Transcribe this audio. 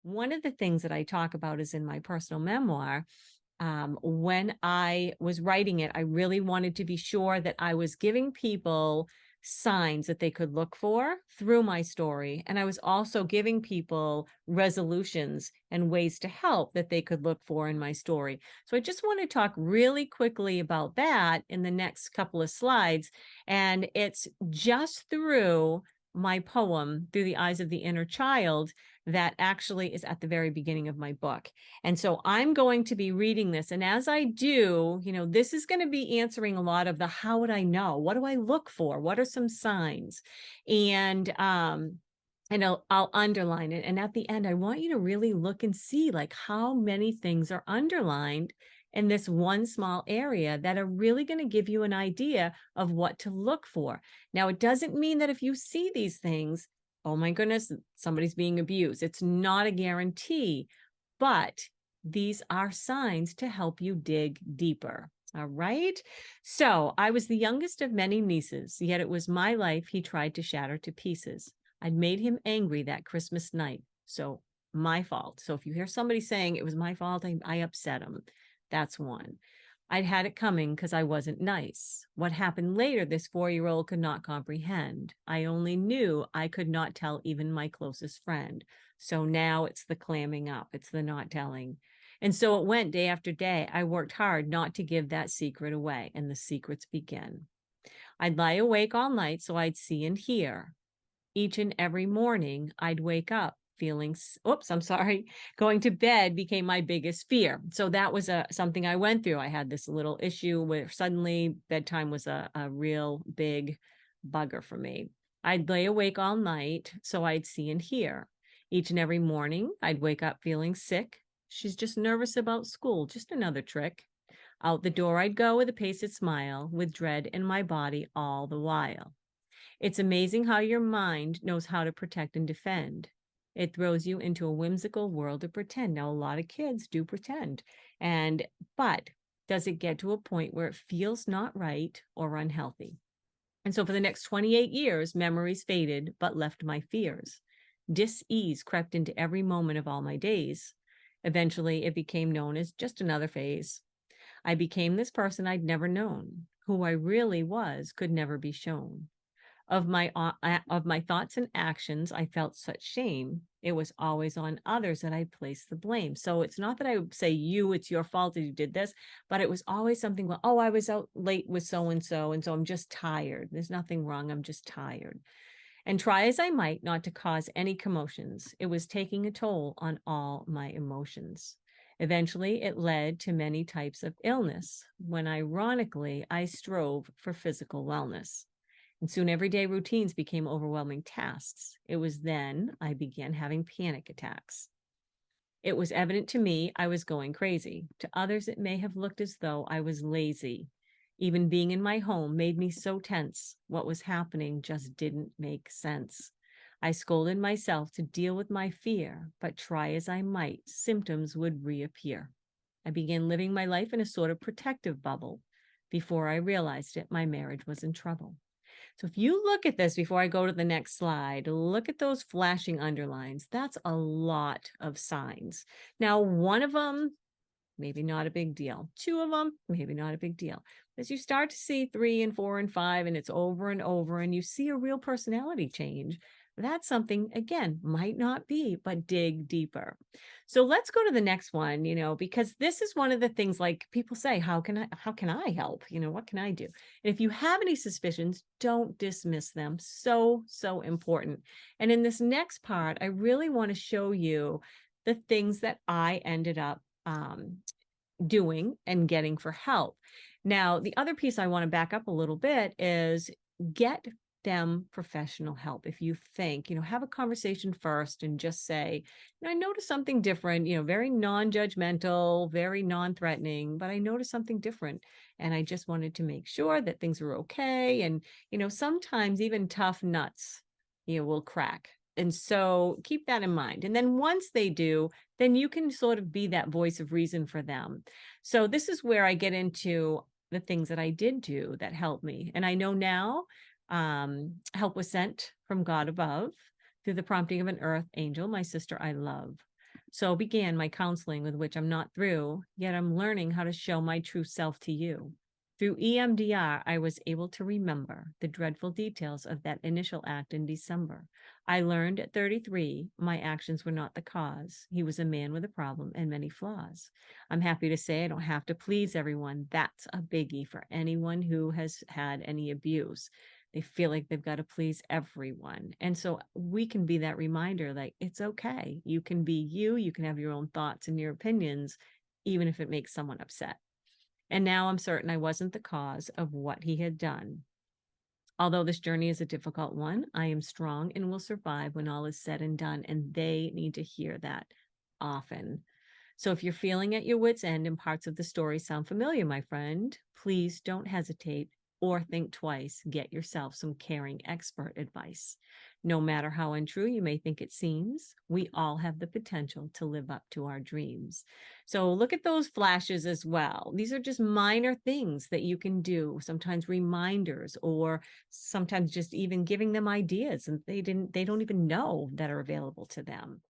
One of the things that I talk about is in my personal memoir. When I was writing it, I really wanted to be sure that I was giving people signs that they could look for through my story. And I was also giving people resolutions and ways to help that they could look for in my story. So I just want to talk really quickly about that in the next couple of slides. And it's just through my poem, Through the Eyes of the Inner Child, that actually is at the very beginning of my book. And so I'm going to be reading this. And as I do, this is going to be answering a lot of the how would I know? What do I look for? What are some signs? And I'll underline it. And at the end, I want you to really look and see like how many things are underlined in this one small area that are really going to give you an idea of what to look for. Now, it doesn't mean that if you see these things, oh my goodness, somebody's being abused. It's not a guarantee, but these are signs to help you dig deeper. All right. So I was the youngest of many nieces, yet it was my life he tried to shatter to pieces. I'd made him angry that Christmas night. So my fault. So if you hear somebody saying it was my fault, I upset him. That's one. I'd had it coming because I wasn't nice. What happened later, this 4-year-old could not comprehend. I only knew I could not tell even my closest friend. So now it's the clamming up, it's the not telling. And so it went day after day. I worked hard not to give that secret away, and the secrets begin. I'd lie awake all night so I'd see and hear. Each and every morning, I'd wake up feeling, oops, I'm sorry, going to bed became my biggest fear. So that was something I went through. I had this little issue where suddenly bedtime was a real big bugger for me. I'd lay awake all night so I'd see and hear. Each and every morning, I'd wake up feeling sick. She's just nervous about school, just another trick. Out the door I'd go with a pasted smile, with dread in my body all the while. It's amazing how your mind knows how to protect and defend. It throws you into a whimsical world of pretend. Now, a lot of kids do pretend. But does it get to a point where it feels not right or unhealthy? And so for the next 28 years, memories faded, but left my fears. Dis-ease crept into every moment of all my days. Eventually, it became known as just another phase. I became this person I'd never known. Who I really was could never be shown. Of my thoughts and actions, I felt such shame. It was always on others that I placed the blame. So it's not that I would say it's your fault that you did this, but it was always something like, oh, I was out late with so and so I'm just tired. There's nothing wrong. I'm just tired. And try as I might not to cause any commotions, it was taking a toll on all my emotions. Eventually, it led to many types of illness, when ironically, I strove for physical wellness. And soon everyday routines became overwhelming tasks. It was then I began having panic attacks. It was evident to me I was going crazy. To others, it may have looked as though I was lazy. Even being in my home made me so tense. What was happening just didn't make sense. I scolded myself to deal with my fear, but try as I might, symptoms would reappear. I began living my life in a sort of protective bubble. Before I realized it, my marriage was in trouble. So if you look at this before I go to the next slide, look at those flashing underlines. That's a lot of signs. Now, one of them, maybe not a big deal. Two of them, maybe not a big deal. As you start to see 3 and 4 and 5, and it's over and over, and you see a real personality change, that's something, again, might not be, but dig deeper. So let's go to the next one, because this is one of the things like people say, how can I help? What can I do? And if you have any suspicions, don't dismiss them. So, so important. And in this next part, I really want to show you the things that I ended up doing and getting for help. Now, the other piece I want to back up a little bit is get them professional help. If you think, have a conversation first and just say, I noticed something different, very non-judgmental, very non-threatening, but I noticed something different. And I just wanted to make sure that things were okay. And, sometimes even tough nuts, will crack. And so keep that in mind. And then once they do, then you can sort of be that voice of reason for them. So this is where I get into the things that I did do that helped me. And I know now help was sent from God above through the prompting of an earth angel, my sister I love. So began my counseling, with which I'm not through, yet I'm learning how to show my true self to you. Through EMDR, I was able to remember the dreadful details of that initial act in December. I learned at 33 my actions were not the cause. He was a man with a problem and many flaws. I'm happy to say I don't have to please everyone. That's a biggie for anyone who has had any abuse. They feel like they've got to please everyone. And so we can be that reminder, like, it's okay. You can be you, you can have your own thoughts and your opinions, even if it makes someone upset. And now I'm certain I wasn't the cause of what he had done. Although this journey is a difficult one, I am strong and will survive when all is said and done. And they need to hear that often. So if you're feeling at your wits' end and parts of the story sound familiar, my friend, please don't hesitate or think twice. Get yourself some caring expert advice. No matter how untrue you may think it seems, we all have the potential to live up to our dreams. So look at those flashes as well. These are just minor things that you can do, sometimes reminders, or sometimes just even giving them ideas and they don't even know that are available to them.